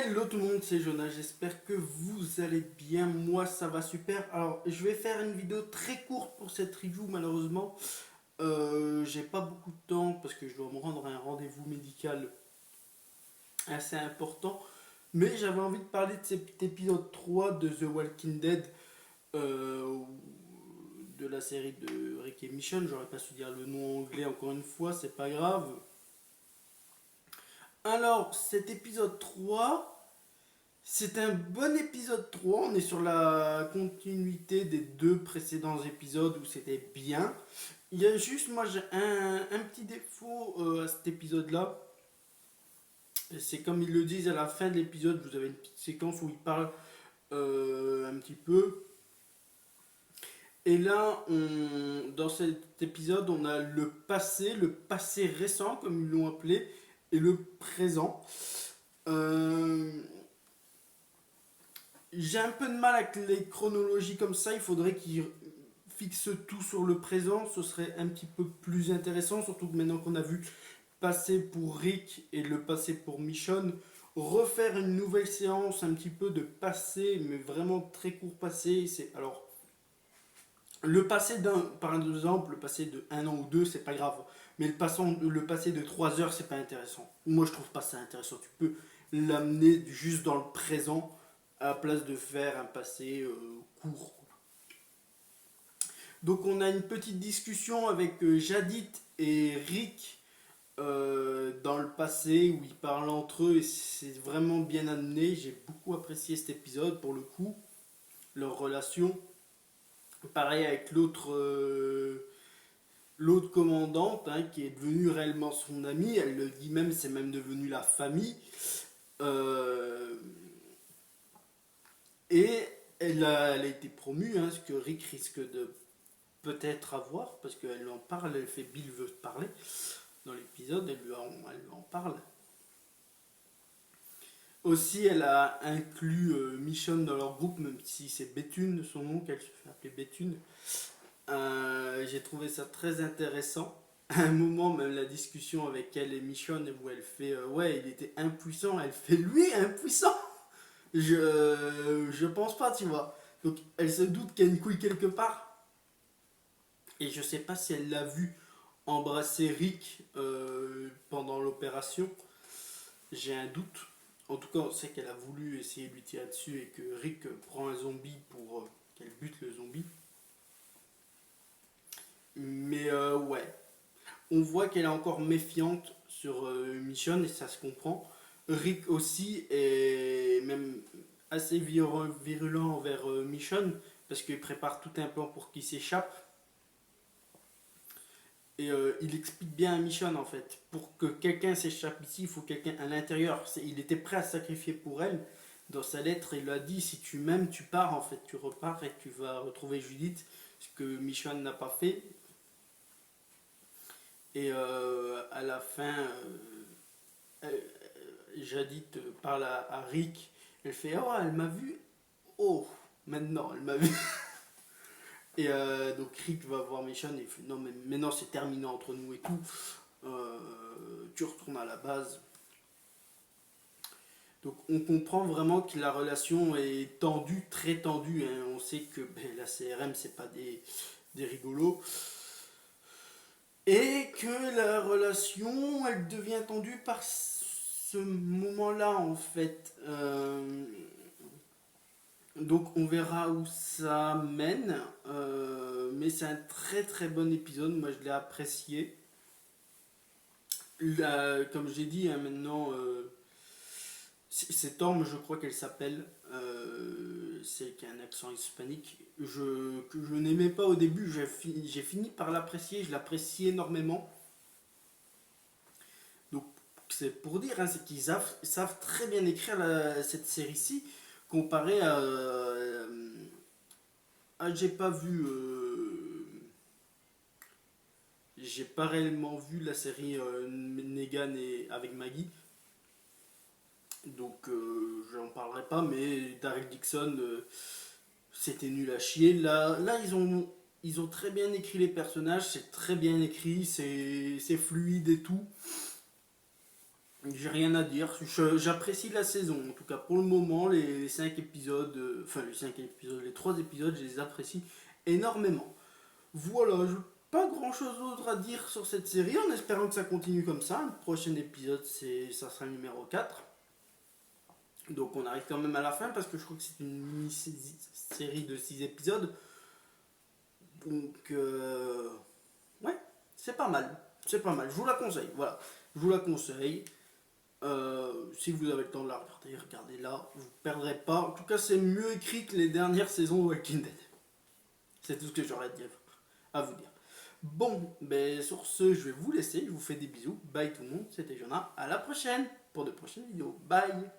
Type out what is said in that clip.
Hello tout le monde, c'est Jonas, j'espère que vous allez bien, moi ça va super. Alors je vais faire une vidéo très courte pour cette review malheureusement. J'ai pas beaucoup de temps parce que je dois me rendre à un rendez-vous médical assez important. Mais j'avais envie de parler de cet épisode 3 de The Walking Dead, euh, de la série de Rick et Michonne. J'aurais pas su dire le nom anglais encore une fois, c'est pas grave. Alors cet épisode 3... C'est un bon épisode 3. On est sur la continuité des deux précédents épisodes où c'était bien. Il y a juste, moi, j'ai un petit défaut à cet épisode-là. C'est comme ils le disent à la fin de l'épisode, vous avez une petite séquence où ils parlent un petit peu. Et là, dans cet épisode, on a le passé récent, comme ils l'ont appelé, et le présent. Euh, J'ai un peu de mal avec les chronologies comme ça. Il faudrait qu'ils fixent tout sur le présent. Ce serait un petit peu plus intéressant. Surtout que maintenant qu'on a vu passer pour Rick et le passé pour Michonne, refaire une nouvelle séance un petit peu de passé, mais vraiment très court passé. C'est alors le passé d'un, par exemple, le passé de un an ou deux, c'est pas grave. Mais le passé de 3 heures, c'est pas intéressant. Moi, je trouve pas ça intéressant. Tu peux l'amener juste dans le présent à la place de faire un passé court. Donc, on a une petite discussion avec Jadit et Rick dans le passé où ils parlent entre eux et c'est vraiment bien amené. J'ai beaucoup apprécié cet épisode pour le coup. Leur relation. Pareil avec l'autre commandante hein, qui est devenue réellement son amie. Elle le dit même, c'est même devenu la famille. Euh, et elle a été promue, hein, ce que Rick risque de peut-être avoir, parce qu'elle en parle, elle fait Bill veut parler dans l'épisode, elle lui en parle. Aussi, elle a inclus Michonne dans leur groupe, même si c'est Béthune son nom, qu'elle se fait appeler Béthune. J'ai trouvé ça très intéressant. À un moment, même la discussion avec elle et Michonne, où elle fait ouais, il était impuissant, elle fait lui impuissant. Je pense pas, tu vois. Donc, elle se doute qu'il y a une couille quelque part. Et je sais pas si elle l'a vu embrasser Rick pendant l'opération. J'ai un doute. En tout cas, on sait qu'elle a voulu essayer de lui tirer dessus et que Rick prend un zombie pour qu'elle bute le zombie. Mais ouais, on voit qu'elle est encore méfiante sur Michonne et ça se comprend. Rick aussi est même assez virulent envers Michonne parce qu'il prépare tout un plan pour qu'il s'échappe. Et il explique bien à Michonne en fait, pour que quelqu'un s'échappe ici, il faut quelqu'un à l'intérieur. Il était prêt à se sacrifier pour elle. Dans sa lettre, il a dit si tu m'aimes, tu pars en fait, tu repars et tu vas retrouver Judith, ce que Michonne n'a pas fait. Et à la fin, Jadith parle à Rick. Elle fait oh, elle m'a vu. Oh, maintenant, elle m'a vu. Et donc Rick va voir Michonne et il fait non, mais maintenant c'est terminé entre nous et tout. Tu retournes à la base. Donc on comprend vraiment que la relation est tendue, très tendue. Hein. On sait que la CRM, c'est pas des rigolos. Et que la relation, elle devient tendue par ce moment-là, en fait. Donc on verra où ça mène. Mais c'est un très très bon épisode. Moi, je l'ai apprécié. Comme j'ai dit, hein, maintenant, c'est Torm, je crois qu'elle s'appelle. Celle qui a un accent hispanique. Que je n'aimais pas au début. J'ai fini par l'apprécier. Je l'apprécie énormément. Donc c'est pour dire, hein, c'est qu'ils savent très bien écrire cette série-ci comparé à. J'ai pas vu. J'ai pas réellement vu la série Negan et avec Maggie. Donc j'en parlerai pas, mais Daryl Dixon, c'était nul à chier. Là ils ont très bien écrit les personnages, c'est très bien écrit, c'est fluide et tout. J'ai rien à dire. J'apprécie la saison. En tout cas, pour le moment, les 5 épisodes, enfin les 5 épisodes, les 3 épisodes, je les apprécie énormément. Voilà, je pas grand chose d'autre à dire sur cette série en espérant que ça continue comme ça. Le prochain épisode, ça sera le numéro 4. Donc on arrive quand même à la fin parce que je crois que c'est une mini-série de 6 épisodes. Donc, ouais, c'est pas mal. C'est pas mal. Je vous la conseille. Voilà. Je vous la conseille. Si vous avez le temps de la regarder, regardez-la. Vous ne perdrez pas. En tout cas, c'est mieux écrit que les dernières saisons de Walking Dead. C'est tout ce que j'aurais à vous dire. Bon, ben sur ce, je vais vous laisser. Je vous fais des bisous. Bye tout le monde. C'était Jonah. À la prochaine pour de prochaines vidéos. Bye.